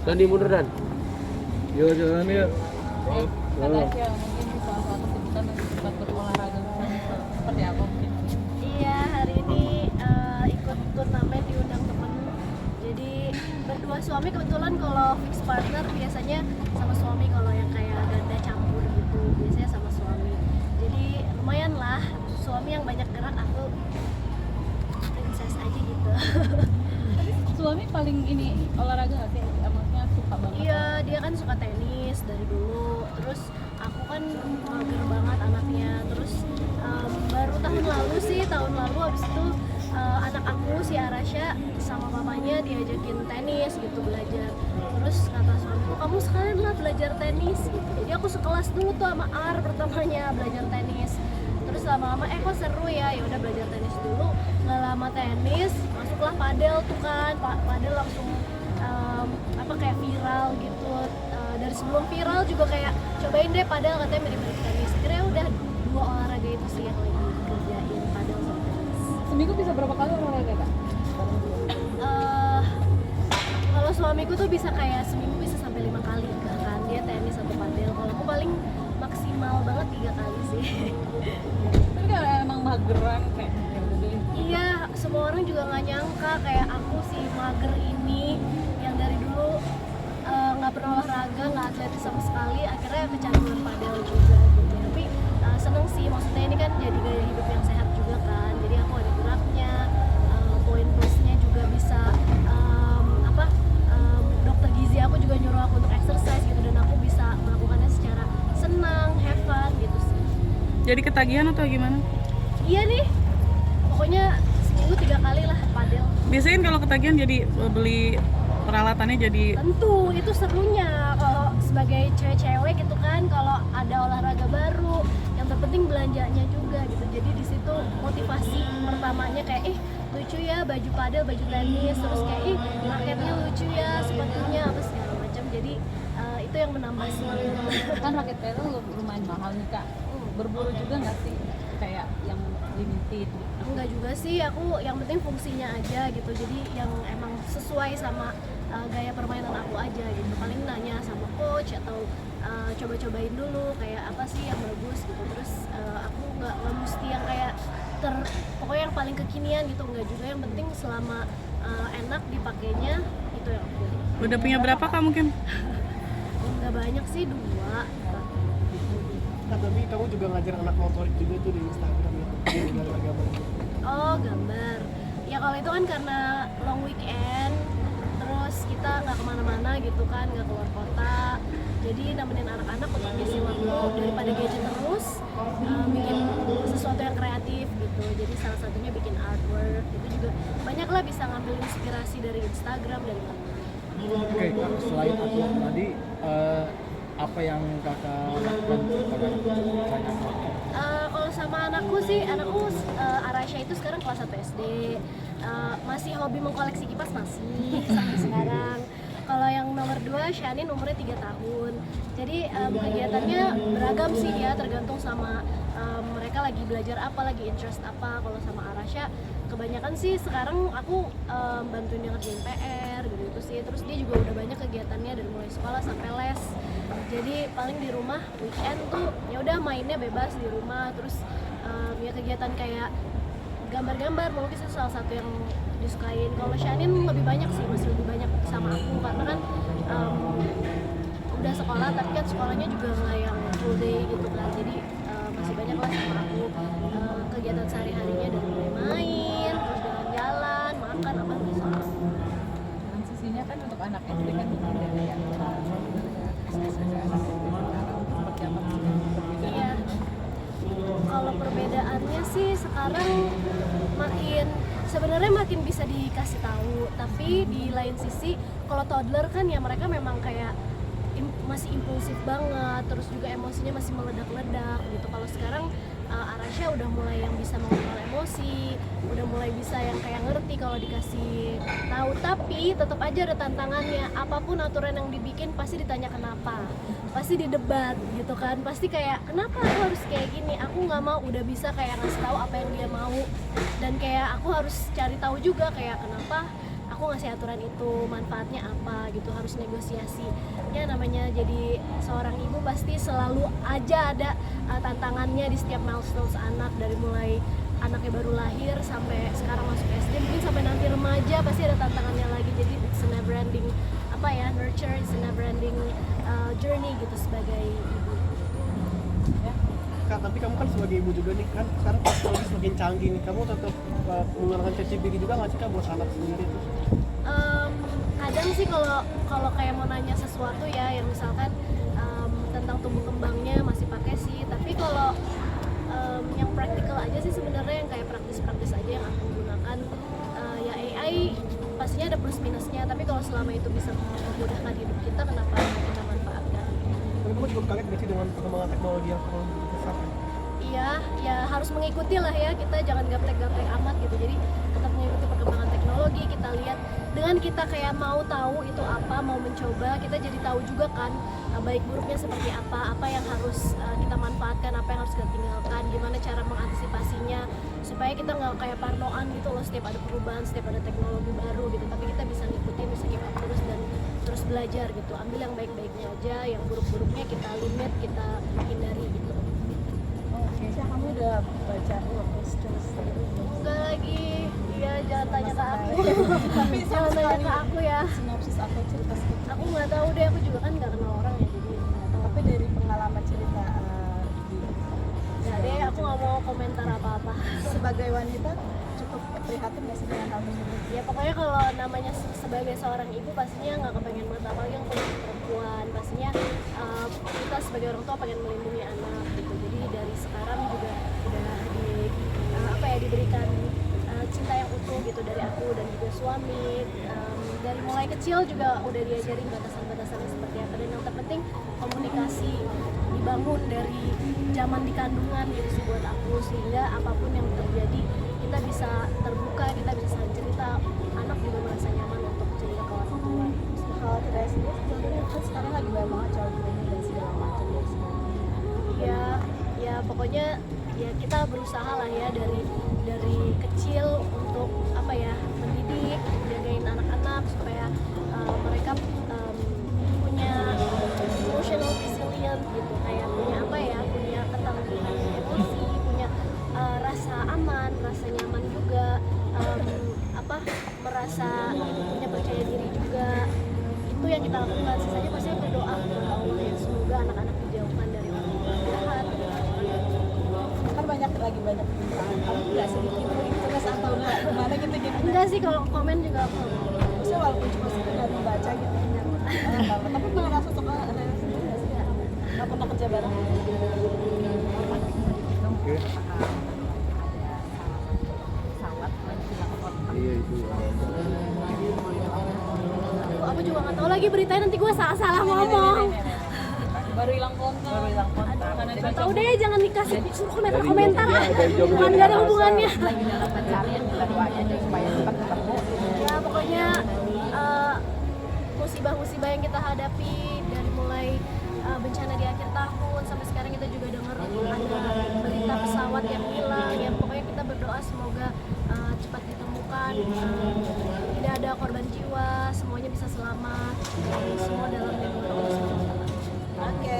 Dan mundur dan. Yuk jalan yuk. Kata Asia mungkin di salah satu kesibukan yang sempat berolahraga seperti apa mungkin? Iya, hari ini ikut turnamen diundang temen. Jadi berdua suami kebetulan kalau fix partner biasanya sama suami, kalau yang kayak ganda campur gitu biasanya sama suami. Jadi lumayan lah, suami yang banyak gerak, aku princess aja gitu. Suami paling ini olahraga nggak sih? Maksudnya suka banget? Iya, dia kan suka tenis dari dulu. Terus aku kan mager banget anaknya. Terus baru tahun lalu habis itu anak aku si Arasha sama mamanya diajakin tenis gitu belajar. Terus kata suamiku, kamu sekalian lah belajar tenis gitu. Jadi aku sekelas dulu tuh sama Ar pertamanya belajar tenis. Terus lama-lama kok seru ya, ya udah belajar tenis dulu. Nggak lama tenis, masuklah padel tuh kan. Padel langsung kayak viral gitu. Dari sebelum viral juga kayak cobain deh padel, katanya mirip-mirip tenis. Akhirnya udah dua olahraga itu sih yang lagi kerjain, padel sama tenis. Seminggu bisa berapa kali olahraga kak? Kalau suamiku tuh bisa kayak seminggu bisa sampai 5 kali kan, dia tenis atau padel. Kalau aku paling maksimal banget 3 kali sih. Tapi kan emang mageran kayak ya udah deh. Iya, semua orang juga nggak nyangka kayak aku si mager ini yang dari dulu nggak pernah olahraga, nggak atletis sama sekali, akhirnya kecanduan padel juga gitu. Tapi seneng sih, maksudnya ini kan jadi gaya hidup yang sehat juga kan. Jadi aku ada geraknya, poin plusnya juga bisa dokter gizi aku juga nyuruh aku untuk exercise gitu, dan aku bisa melakukannya secara senang, have fun gitu sih. Jadi ketagihan atau gimana? Iya nih, pokoknya seminggu 3 kali lah padel. Biasanya kan kalau ketagihan jadi beli peralatannya jadi Tentu itu serunya kalau sebagai cewek-cewek gitu kan, kalau ada olahraga baru yang terpenting belanjanya juga gitu. Jadi di situ motivasi pertamanya kayak lucu ya baju padel, baju tenis, terus kayak raketnya lucu ya, sepatunya apa segala macam. Jadi itu yang menambah semangat. Kan raket padel lumayan mahal nih kak. Berburu juga nggak sih kayak yang limited? Enggak juga sih, aku yang penting fungsinya aja gitu. Jadi yang emang sesuai sama gaya permainan aku aja gitu. Paling nanya sama coach atau coba-cobain dulu kayak apa sih yang bagus gitu. Terus aku nggak mesti yang kayak pokoknya yang paling kekinian gitu, enggak juga. Yang penting selama enak dipakainya, itu yang aku pilih. udah punya berapa kak mungkin? Enggak banyak sih, 2. Nah, tapi kamu juga ngajar anak motorik juga tuh di Instagram ya, gambar-gambar. Oh, gambar. Ya kalau itu kan karena long weekend, terus kita nggak kemana-mana gitu kan, nggak keluar kota. Jadi nemenin anak-anak untuk ngisi waktu daripada gadget terus, bikin sesuatu yang kreatif gitu. Jadi salah satunya bikin artwork. Itu juga banyak lah, bisa ngambil inspirasi dari Instagram, dari mana. Oke, Kak, selain atlet tadi apa yang kakak lakukan pada Kalau sama anakku sih, anakku Arasha itu sekarang kelas 1 SD. Masih hobi mengkoleksi kipas masih sampai sekarang. Kalau yang nomor 2, Shanin umurnya 3 tahun. Jadi kegiatannya beragam sih ya, tergantung sama mereka lagi belajar apa, lagi interest apa. Kalau sama Arasha kebanyakan sih sekarang aku bantuin dia ngerjain PR gitu sih. Terus dia juga udah banyak kegiatannya dari mulai sekolah sampai les. Jadi paling di rumah weekend tuh ya udah mainnya bebas di rumah. Terus ya kegiatan kayak gambar-gambar, melukis itu salah satu yang disukain. Kalau Shanin lebih banyak sih, masih lebih banyak sama aku karena kan udah sekolah, tapi kan sekolahnya juga nggak yang full day gitu kan. Jadi masih banyak lah sama aku kegiatan sehari-harinya, dari mulai main, terus jalan-jalan, makan apa bisa. Transisinya kan untuk anak SD kan mungkin dari yang seperti apa sih perbedaan? Iya. Kalau perbedaannya sih sekarang sebenarnya makin bisa dikasih tahu, tapi di lain sisi kalau toddler kan ya mereka memang kayak masih impulsif banget, terus juga emosinya masih meledak-ledak gitu. Kalau sekarang Arasha udah mulai yang bisa mengontrol emosi, udah mulai bisa yang kayak ngerti kalau dikasih tahu, tapi tetap aja ada tantangannya. Apapun aturan yang dibikin pasti ditanya kenapa, pasti didebat gitu kan, pasti kayak kenapa aku harus kayak gini. Aku nggak mau, udah bisa kayak ngasih tahu apa yang dia mau, dan kayak aku harus cari tahu juga kayak kenapa aku ngasih aturan itu, manfaatnya apa gitu, harus negosiasi. Ya namanya jadi seorang ibu pasti selalu aja ada tantangannya di setiap milestone anak, dari mulai anaknya baru lahir sampai sekarang masuk SD, mungkin sampai nanti remaja pasti ada tantangannya lagi. Jadi it's a never ending nurture, it's a never ending journey gitu sebagai ibu. Kak, tapi kamu kan sebagai ibu juga nih kan, sekarang teknologi semakin canggih nih, kamu tetap menggunakan ChatGPT juga nggak sih Kak buat anak sendiri tuh? Kadang sih kalau kayak mau nanya sesuatu ya, yang misalkan tentang tumbuh kembangnya masih pakai sih, tapi kalau yang praktikal aja sih sebenarnya, yang kayak praktis aja yang aku gunakan. Ya AI pastinya ada plus minusnya, tapi kalau selama itu bisa memudahkan hidup kita, kenapa kita manfaatkan? Tapi kamu cukup kaget nggak sih dengan perkembangan teknologi yang terlalu besar? Iya, ya harus mengikuti lah ya, kita jangan gaptek-gaptek amat gitu. Jadi tetap mengikuti perkembangan teknologi, kita lihat dengan kita kayak mau tahu itu apa, mau mencoba, kita jadi tahu juga kan baik buruknya seperti apa yang harus kita manfaatkan, apa yang harus kita tinggalkan, gimana cara mengantisipasinya supaya kita nggak kayak parnoan gitu loh setiap ada perubahan, setiap ada teknologi baru gitu, tapi kita bisa ngikutin, bisa keep up terus dan terus belajar gitu, ambil yang baik-baiknya aja, yang buruk-buruknya kita limit, kita hindari gitu. Kamu udah baca workers terus Enggak lagi, iya jangan tanya ke aku. tapi Jangan tanya ke aku ya. sinopsis atau cerita sedikit. Aku nggak tahu deh, aku juga kan nggak kenal orang ya, jadi nggak tahu. Tapi dari pengalaman cerita Nggak deh, aku nggak mau komentar apa-apa. sebagai wanita cukup prihatin nggak sih dengan hal tersebut? Ya pokoknya kalau namanya sebagai seorang ibu pastinya nggak kepengen banget, apalagi yang punya perempuan, pastinya kita sebagai orang tua pengen melindungi anak gitu. Jadi dari sekarang juga udah diberikan cinta yang utuh gitu dari aku dan juga suami. Dari mulai kecil juga udah diajarin batasan-batasannya seperti apa, dan yang terpenting komunikasi dibangun dari zaman di kandungan gitu sih buat aku, sehingga apapun yang terjadi kita bisa terbuka, kita bisa saling cerita, anak juga merasa nyaman untuk cerita ke orang tua. Kalau tidak sendiri sebenarnya kan sekarang lagi banyak banget child grooming dan segala macam Ya pokoknya ya kita berusaha lah ya dari kecil untuk mendidik, jagain anak-anak supaya mereka punya emotional resilient gitu, kayak punya ketangguhan emosi, punya rasa aman, rasa nyaman juga, merasa punya percaya diri juga. Itu yang kita lakukan. Sisanya pasti berdoa kepada Allah ya, semoga anak-anak dijauhkan dari orang jahat. kan banyak pemberitaan, kamu nggak sedikit terus atau nggak gimana gitu Enggak sih, kalau komen juga aku nggak mau. maksudnya walaupun cuma sekedar membaca gitu tapi pernah rasa suka relasi nggak sih? Nggak pernah kerja bareng? Oke. Iya itu. Aku juga nggak tahu lagi beritanya, nanti gue salah ngomong. Baru hilang kontak. Nggak tahu deh, jangan dikasih suruh komentar ah. Bukan, nggak ada hubungannya. Lagi dalam pencarian, kita doain aja supaya cepat ketemu. Ya pokoknya musibah-musibah yang kita hadapi dari mulai bencana di akhir tahun sampai sekarang, kita juga dengar ada berita pesawat yang hilang. Ya pokoknya kita berdoa semoga cepat ditemukan, tidak ada korban jiwa, semuanya bisa selamat, semua dalam lindungan Allah. Oke.